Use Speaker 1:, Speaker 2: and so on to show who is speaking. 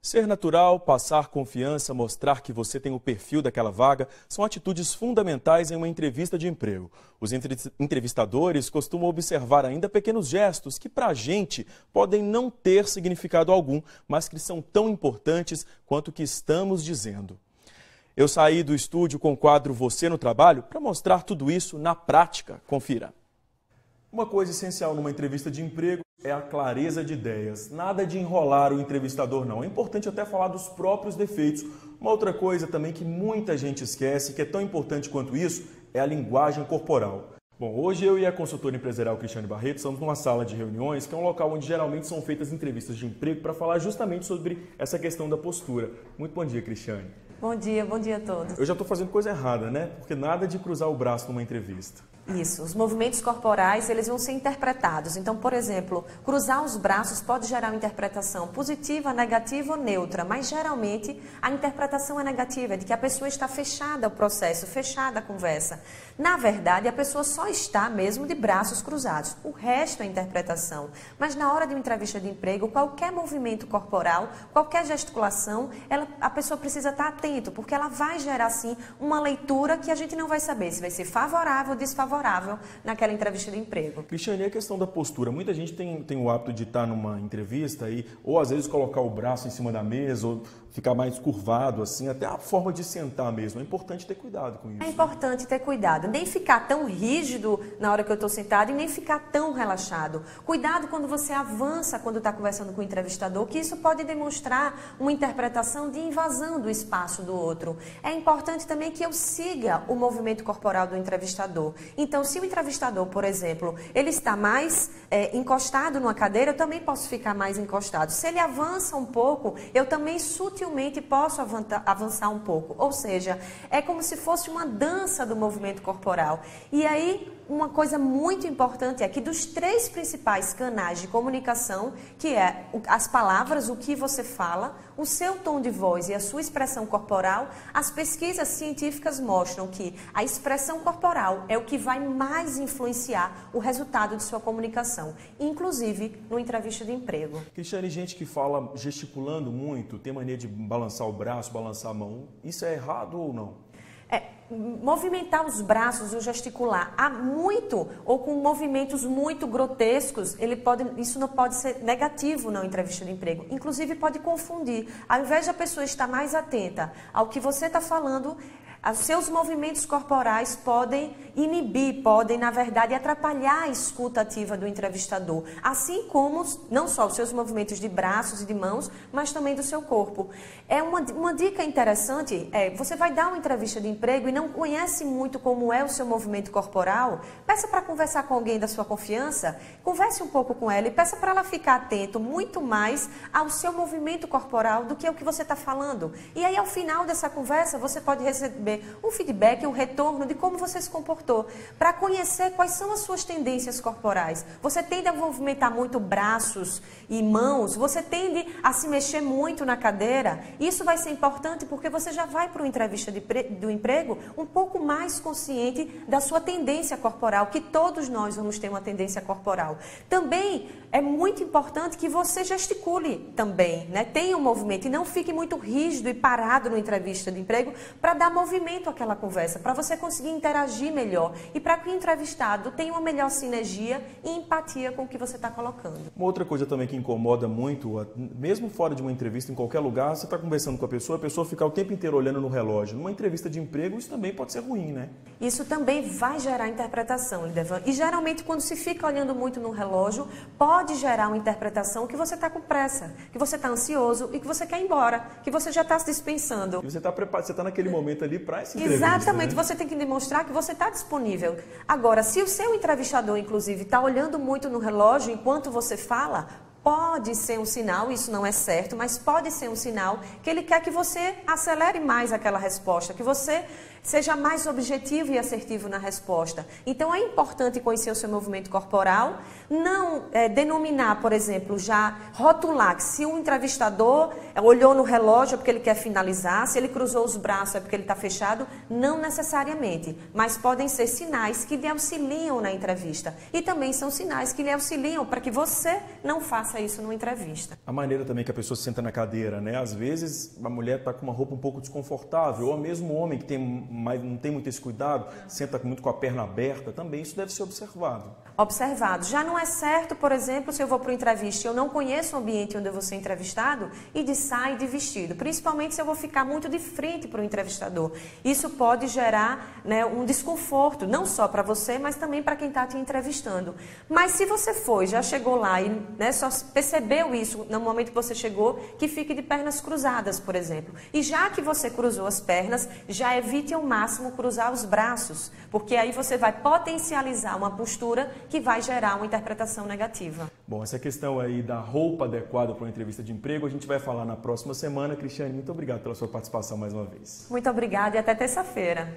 Speaker 1: Ser natural, passar confiança, mostrar que você tem o perfil daquela vaga são atitudes fundamentais em uma entrevista de emprego. Os entrevistadores costumam observar ainda pequenos gestos que, para a gente, podem não ter significado algum, mas que são tão importantes quanto o que estamos dizendo. Eu saí do estúdio com o quadro Você no Trabalho para mostrar tudo isso na prática. Confira. Uma coisa essencial numa entrevista de emprego é a clareza de ideias. Nada de enrolar o entrevistador, não. É importante até falar dos próprios defeitos. Uma outra coisa também que muita gente esquece, que é tão importante quanto isso, é a linguagem corporal. Bom, hoje eu e a consultora empresarial Cristiane Barreto estamos numa sala de reuniões, que é um local onde geralmente são feitas entrevistas de emprego para falar justamente sobre essa questão da postura. Muito bom dia, Cristiane.
Speaker 2: Bom dia a todos.
Speaker 1: Eu já estou fazendo coisa errada, né? Porque nada de cruzar o braço numa entrevista.
Speaker 2: Isso, os movimentos corporais, eles vão ser interpretados. Então, por exemplo, cruzar os braços pode gerar uma interpretação positiva, negativa ou neutra, mas geralmente a interpretação é negativa, é de que a pessoa está fechada ao processo, fechada a conversa. Na verdade, a pessoa só está mesmo de braços cruzados. O resto é interpretação. Mas na hora de uma entrevista de emprego, qualquer movimento corporal, qualquer gesticulação, a pessoa precisa estar atento, porque ela vai gerar, sim, uma leitura que a gente não vai saber se vai ser favorável ou desfavorável naquela entrevista de emprego.
Speaker 1: Cristiane, a questão da postura. Muita gente tem o hábito de estar numa entrevista ou às vezes colocar o braço em cima da mesa, ou ficar mais curvado, assim, até a forma de sentar mesmo. É importante ter cuidado com isso.
Speaker 2: É importante ter cuidado. Nem ficar tão rígido na hora que eu estou sentado e nem ficar tão relaxado. Cuidado quando você avança, quando está conversando com o entrevistador, que isso pode demonstrar uma interpretação de invasão do espaço do outro. É importante também que eu siga o movimento corporal do entrevistador. Então, se o entrevistador, por exemplo, ele está mais encostado numa cadeira, eu também posso ficar mais encostado. Se ele avança um pouco, eu também sutilmente posso avançar um pouco. Ou seja, é como se fosse uma dança do movimento corporal. E aí, uma coisa muito importante é que dos 3 principais canais de comunicação, que é as palavras, o que você fala, o seu tom de voz e a sua expressão corporal, as pesquisas científicas mostram que a expressão corporal é o que vai mais influenciar o resultado de sua comunicação, inclusive numa entrevista de emprego.
Speaker 1: Cristiane, gente que fala gesticulando muito, tem mania de balançar o braço, balançar a mão, isso é errado ou não?
Speaker 2: Movimentar os braços, o gesticular, ou com movimentos muito grotescos, isso não pode ser negativo na entrevista de emprego. Inclusive pode confundir. Ao invés de a pessoa estar mais atenta ao que você está falando, os seus movimentos corporais podem inibir, podem, na verdade, atrapalhar a escuta ativa do entrevistador. Assim como, não só os seus movimentos de braços e de mãos, mas também do seu corpo. Uma dica interessante você vai dar uma entrevista de emprego e não conhece muito como é o seu movimento corporal, peça para conversar com alguém da sua confiança, converse um pouco com ela e peça para ela ficar atento muito mais ao seu movimento corporal do que ao que você está falando. E aí, ao final dessa conversa, você pode receber um feedback, um retorno de como você se comportou, para conhecer quais são as suas tendências corporais. Você tende a movimentar muito braços e mãos, você tende a se mexer muito na cadeira. Isso vai ser importante porque você já vai para uma entrevista do emprego um pouco mais consciente da sua tendência corporal, que todos nós vamos ter uma tendência corporal. Também é muito importante que você gesticule também, né? Tenha um movimento e não fique muito rígido e parado na entrevista de emprego para dar movimento àquela conversa, para você conseguir interagir melhor e para que o entrevistado tenha uma melhor sinergia e empatia com o que você está colocando.
Speaker 1: Uma outra coisa também que incomoda muito, mesmo fora de uma entrevista, em qualquer lugar, você está conversando com a pessoa fica o tempo inteiro olhando no relógio. Numa entrevista de emprego, isso também pode ser ruim, né?
Speaker 2: Isso também vai gerar interpretação, Lidevan. E geralmente, quando se fica olhando muito no relógio, pode gerar uma interpretação que você está com pressa, que você está ansioso e que você quer ir embora, que você já está se dispensando.
Speaker 1: E você está preparado, você está naquele momento ali para essa entrevista.
Speaker 2: Exatamente,
Speaker 1: né?
Speaker 2: Você tem que demonstrar que você está disponível. Agora, se o seu entrevistador, inclusive, está olhando muito no relógio enquanto você fala, pode ser um sinal, isso não é certo, mas pode ser um sinal que ele quer que você acelere mais aquela resposta, que você Seja mais objetivo e assertivo na resposta. Então, é importante conhecer o seu movimento corporal, não denominar, por exemplo, já rotular que se o entrevistador olhou no relógio é porque ele quer finalizar, se ele cruzou os braços é porque ele está fechado, não necessariamente, mas podem ser sinais que lhe auxiliam na entrevista e também são sinais que lhe auxiliam para que você não faça isso numa entrevista.
Speaker 1: A maneira também que a pessoa se senta na cadeira, né? Às vezes a mulher está com uma roupa um pouco desconfortável, ou mesmo o homem que não tem muito esse cuidado, senta muito com a perna aberta, também isso deve ser observado.
Speaker 2: Observado. Já não é certo, por exemplo, se eu vou para uma entrevista e eu não conheço o ambiente onde eu vou ser entrevistado, e de saia e de vestido, principalmente se eu vou ficar muito de frente para o entrevistador. Isso pode gerar, né, um desconforto, não só para você, mas também para quem está te entrevistando. Mas se você já chegou lá e, né, só percebeu isso no momento que você chegou, que fique de pernas cruzadas, por exemplo. E já que você cruzou as pernas, já evite ao máximo cruzar os braços, porque aí você vai potencializar uma postura que vai gerar uma interpretação negativa.
Speaker 1: Bom, essa questão aí da roupa adequada para uma entrevista de emprego, a gente vai falar na próxima semana. Cristiane, muito obrigado pela sua participação mais uma vez.
Speaker 2: Muito obrigada e até terça-feira.